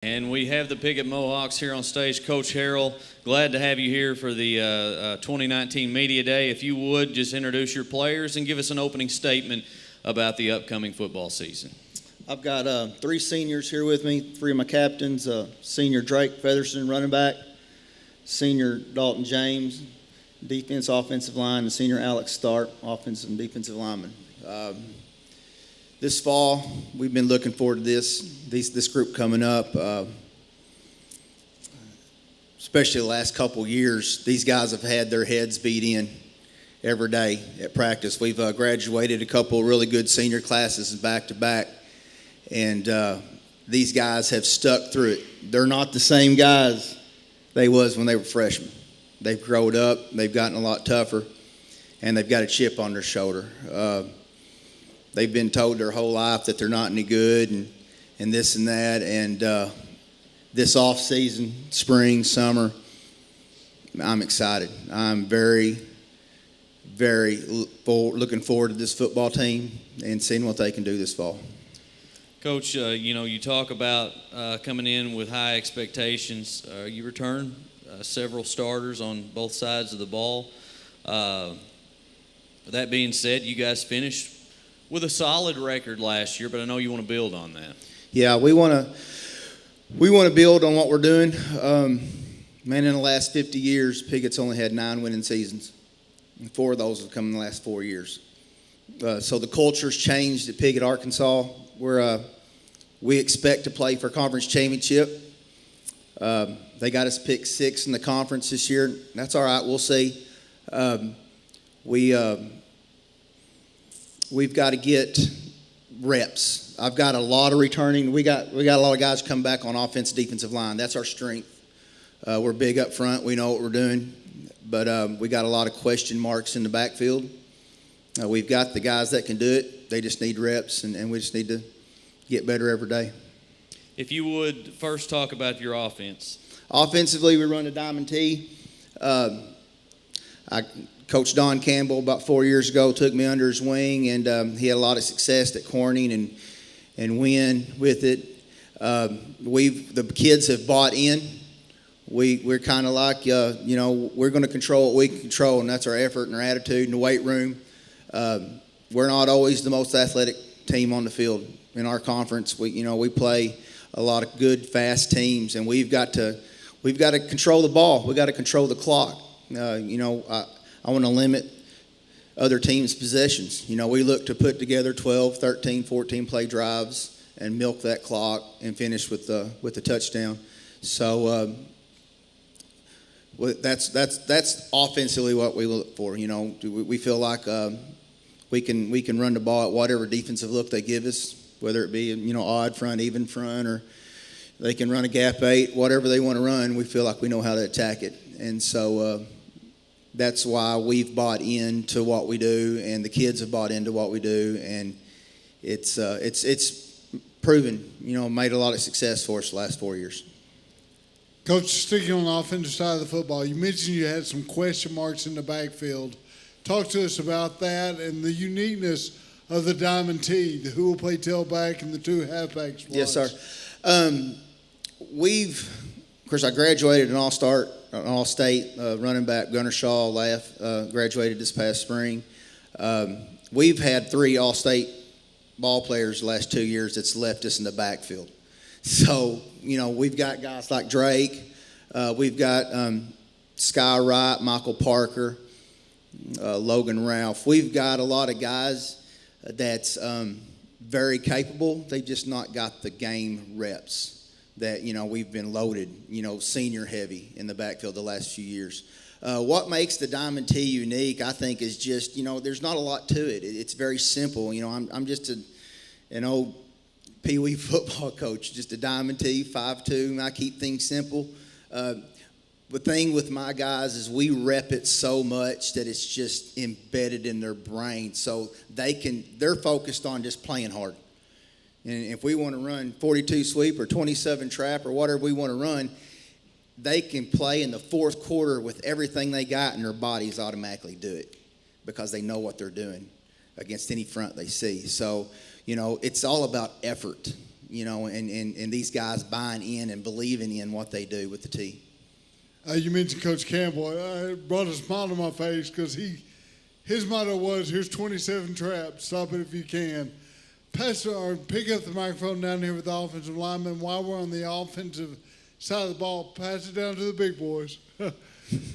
And we have the Piggott Mohawks here on stage. Coach Harrell, glad to have you here for the 2019 Media Day. If you would, just introduce your players and give us an opening statement about the upcoming football season. I've got three seniors here with me, three of my captains, senior Drake Featherston, running back, senior Dalton James, defense, offensive line, and senior Alex Stark, offensive and defensive lineman. This fall, we've been looking forward to this group coming up, especially the last couple years. These guys have had their heads beat in every day at practice. We've graduated a couple of really good senior classes back to back, and these guys have stuck through it. They're not the same guys they was when they were freshmen. They've grown up, they've gotten a lot tougher, and they've got a chip on their shoulder. They've been told their whole life that they're not any good and this and that. And this off season, spring, summer, I'm excited. I'm very, very looking forward to this football team and seeing what they can do this fall. Coach, you talk about coming in with high expectations. You return several starters on both sides of the ball. That being said, you guys finished with a solid record last year, but I know you want to build on that. Yeah, we want to build on what we're doing. In the last 50 years, Piggott's only had 9 winning seasons, and 4 of those have come in the last 4 years. So the culture's changed at Piggott, Arkansas. We expect to play for conference championship. They got us picked 6th in the conference this year. That's all right. We'll see. We've got to get reps. I've got a lot of returning. We got a lot of guys come back on offensive, defensive line. That's our strength. We're big up front. We know what we're doing. But we got a lot of question marks in the backfield. We've got the guys that can do it. They just need reps, and we just need to get better every day. If you would first talk about your offense. Offensively, we run a diamond T. Coach Don Campbell, about 4 years ago, took me under his wing, and he had a lot of success at Corning and win with it. The kids have bought in. We're kind of like, we're going to control what we can control, and that's our effort and our attitude in the weight room. We're not always the most athletic team on the field in our conference. We play a lot of good, fast teams, and we've got to control the ball. We've got to control the clock. I want to limit other teams' possessions. We look to put together 12, 13, 14 play drives and milk that clock and finish with the touchdown. So that's offensively what we look for. We feel like we can run the ball at whatever defensive look they give us, whether it be odd front, even front, or they can run a gap 8, whatever they want to run. We feel like we know how to attack it, and so. That's why we've bought into what we do, and the kids have bought into what we do, and it's proven, made a lot of success for us the last 4 years. Coach, sticking on the offensive side of the football, you mentioned you had some question marks in the backfield. Talk to us about that and the uniqueness of the Diamond T, who will play tailback and the 2 halfback spots. Yes, sir. Of course, I graduated an all-state running back. Gunnar Shaw graduated this past spring. We've had 3 all-state ball players the last 2 years that's left us in the backfield. So, we've got guys like Drake. We've got Sky Wright, Michael Parker, Logan Ralph. We've got a lot of guys that's very capable. They've just not got the game reps that, we've been loaded, senior heavy in the backfield the last few years. What makes the Diamond T unique, I think, is just, there's not a lot to it. It's very simple. I'm just an old Pee Wee football coach, just a Diamond T, 5'2", and I keep things simple. The thing with my guys is we rep it so much that it's just embedded in their brain. So they're focused on just playing hard. And if we want to run 42 sweep or 27 trap or whatever we want to run, they can play in the fourth quarter with everything they got, and their bodies automatically do it because they know what they're doing against any front they see. So, it's all about effort. and these guys buying in and believing in what they do with the T. You mentioned Coach Campbell. It brought a smile to my face because his motto was, here's 27 traps, stop it if you can. Pick up the microphone down here with the offensive linemen. While we're on the offensive side of the ball, pass it down to the big boys.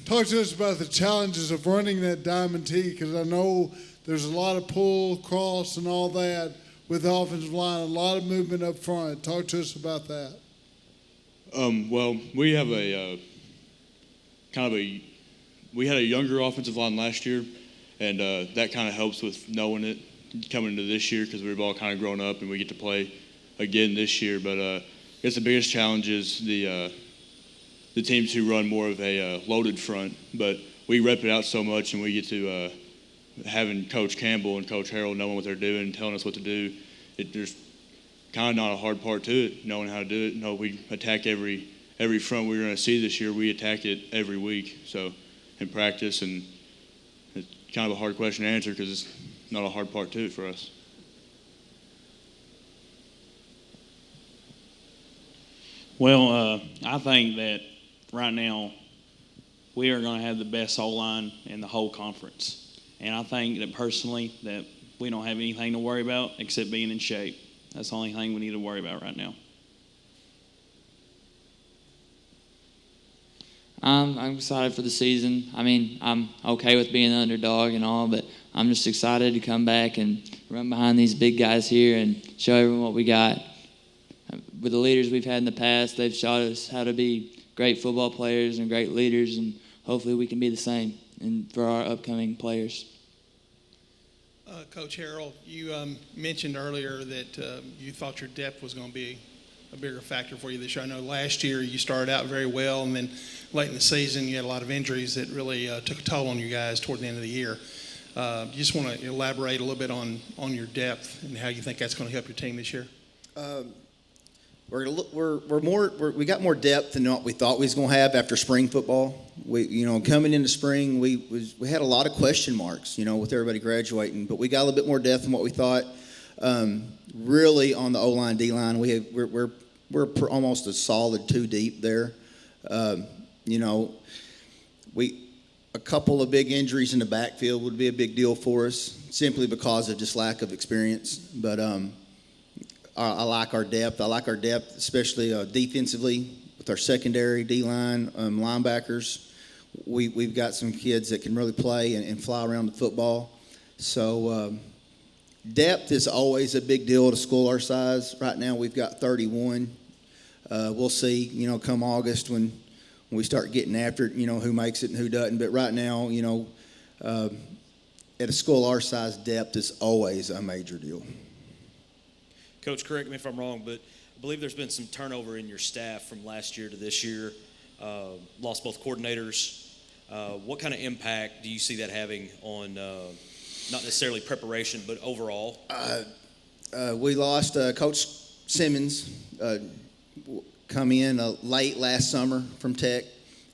Talk to us about the challenges of running that diamond T, because I know there's a lot of pull, cross, and all that with the offensive line, a lot of movement up front. Talk to us about that. Well, we have we had a younger offensive line last year, and that kind of helps with knowing it coming into this year because we've all kind of grown up and we get to play again this year. But I guess the biggest challenge is the teams who run more of a loaded front. But we rep it out so much, and we get to having Coach Campbell and Coach Harrell knowing what they're doing and telling us what to do. There's kind of not a hard part to it, knowing how to do it. No, we attack every front we're going to see this year. We attack it every week, so in practice, and it's kind of a hard question to answer because it's not a hard part to it for us. Well, I think that right now we are going to have the best O-line in the whole conference. And I think that personally that we don't have anything to worry about except being in shape. That's the only thing we need to worry about right now. I'm excited for the season. I mean, I'm okay with being an underdog and all, but I'm just excited to come back and run behind these big guys here and show everyone what we got. With the leaders we've had in the past, they've showed us how to be great football players and great leaders, and hopefully we can be the same and for our upcoming players. Coach Harrell, you mentioned earlier that you thought your depth was going to be a bigger factor for you this year. I know last year you started out very well, and then late in the season you had a lot of injuries that really took a toll on you guys toward the end of the year. You just want to elaborate a little bit on your depth and how you think that's going to help your team this year? We got more depth than what we thought we was going to have after spring football. Coming into spring, we had a lot of question marks, with everybody graduating, but we got a little bit more depth than what we thought. Really on the O-line, D-line, we're almost a solid 2 deep there. A couple of big injuries in the backfield would be a big deal for us, simply because of just lack of experience. But I like our depth. I like our depth, especially defensively with our secondary, D-line, linebackers. We've got some kids that can really play and fly around the football. So depth is always a big deal at a school our size. Right now we've got 31. We'll see, come August when we start getting after it, who makes it and who doesn't. But right now, at a school our size, depth is always a major deal. Coach, correct me if I'm wrong, but I believe there's been some turnover in your staff from last year to this year. Lost both coordinators. What kind of impact do you see that having on not necessarily preparation, but overall? We lost Coach Simmons, come in late last summer from Tech,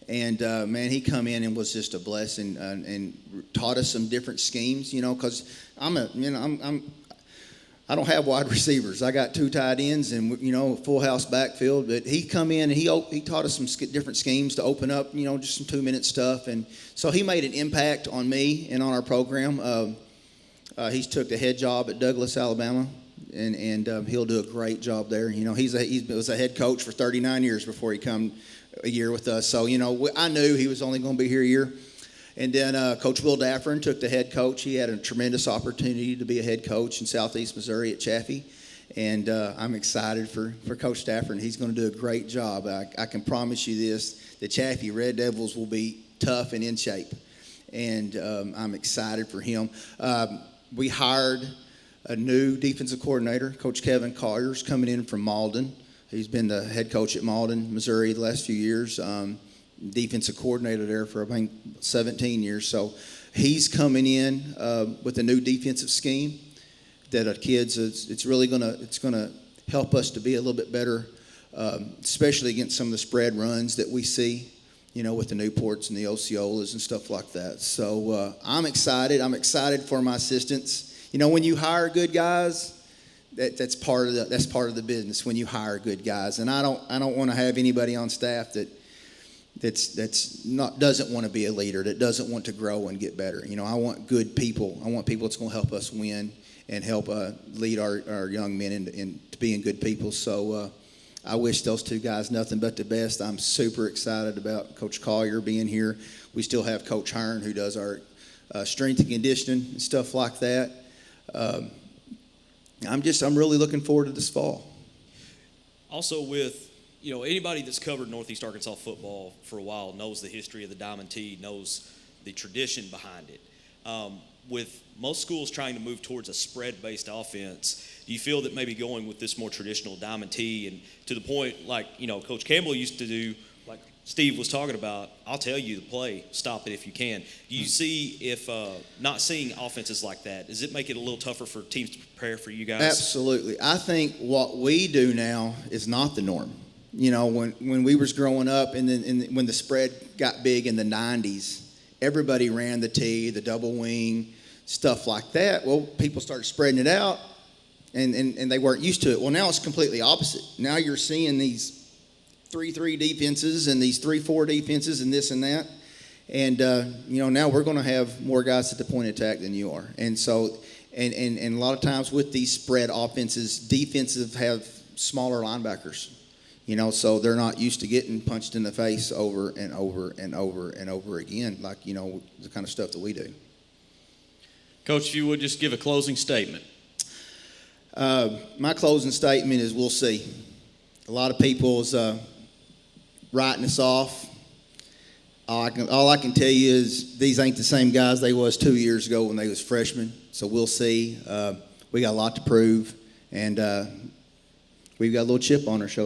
and man, he come in and was just a blessing and taught us some different schemes. Because I don't have wide receivers. I got 2 tight ends and full house backfield. But he come in and he taught us some different schemes to open up. Just some 2-minute stuff, and so he made an impact on me and on our program. He's took the head job at Douglas, Alabama, and he'll do a great job there. He was a head coach for 39 years before he come a year with us. So I knew he was only going to be here a year. And then Coach Will Daffern took the head coach. He had a tremendous opportunity to be a head coach in Southeast Missouri at Chaffee. And I'm excited for Coach Daffern. He's going to do a great job. I can promise you this, the Chaffee Red Devils will be tough and in shape. And I'm excited for him. We hired a new defensive coordinator, Coach Kevin Colliers, coming in from Malden. He's been the head coach at Malden, Missouri, the last few years. Defensive coordinator there for, I think, 17 years. So he's coming in with a new defensive scheme that our kids, it's gonna help us to be a little bit better, especially against some of the spread runs that we see, with the Newports and the Osceolas and stuff like that. So I'm excited. I'm excited for my assistants. When you hire good guys, that's part of the business when you hire good guys. And I don't want to have anybody on staff doesn't want to be a leader, that doesn't want to grow and get better. I want good people. I want people that's going to help us win and help lead our young men into being good people. So I wish those two guys nothing but the best. I'm super excited about Coach Collier being here. We still have Coach Hearn, who does our strength and conditioning and stuff like that. I'm really looking forward to this fall. Also, with anybody that's covered Northeast Arkansas football for a while knows the history of the Diamond T, knows the tradition behind it. With most schools trying to move towards a spread-based offense, do you feel that maybe going with this more traditional Diamond T, and to the point like Coach Campbell used to do, like Steve was talking about, I'll tell you the play, stop it if you can. Do you see if not seeing offenses like that, does it make it a little tougher for teams to prepare for you guys? Absolutely. I think what we do now is not the norm. When we was growing up, and then when the spread got big in the 90s, everybody ran the T, the double wing, stuff like that. Well, people started spreading it out, and they weren't used to it. Well, now it's completely opposite. Now you're seeing these 3-3 defenses and these 3-4 defenses and this and that. And, now we're going to have more guys at the point of attack than you are. And so, and a lot of times with these spread offenses, defensive have smaller linebackers. So they're not used to getting punched in the face over and over and over and over again, like, the kind of stuff that we do. Coach, if you would just give a closing statement. My closing statement is we'll see. A lot of people's writing us off. All I can tell you is these ain't the same guys they was 2 years ago when they was freshmen. So we'll see. We got a lot to prove, and we've got a little chip on our shoulder.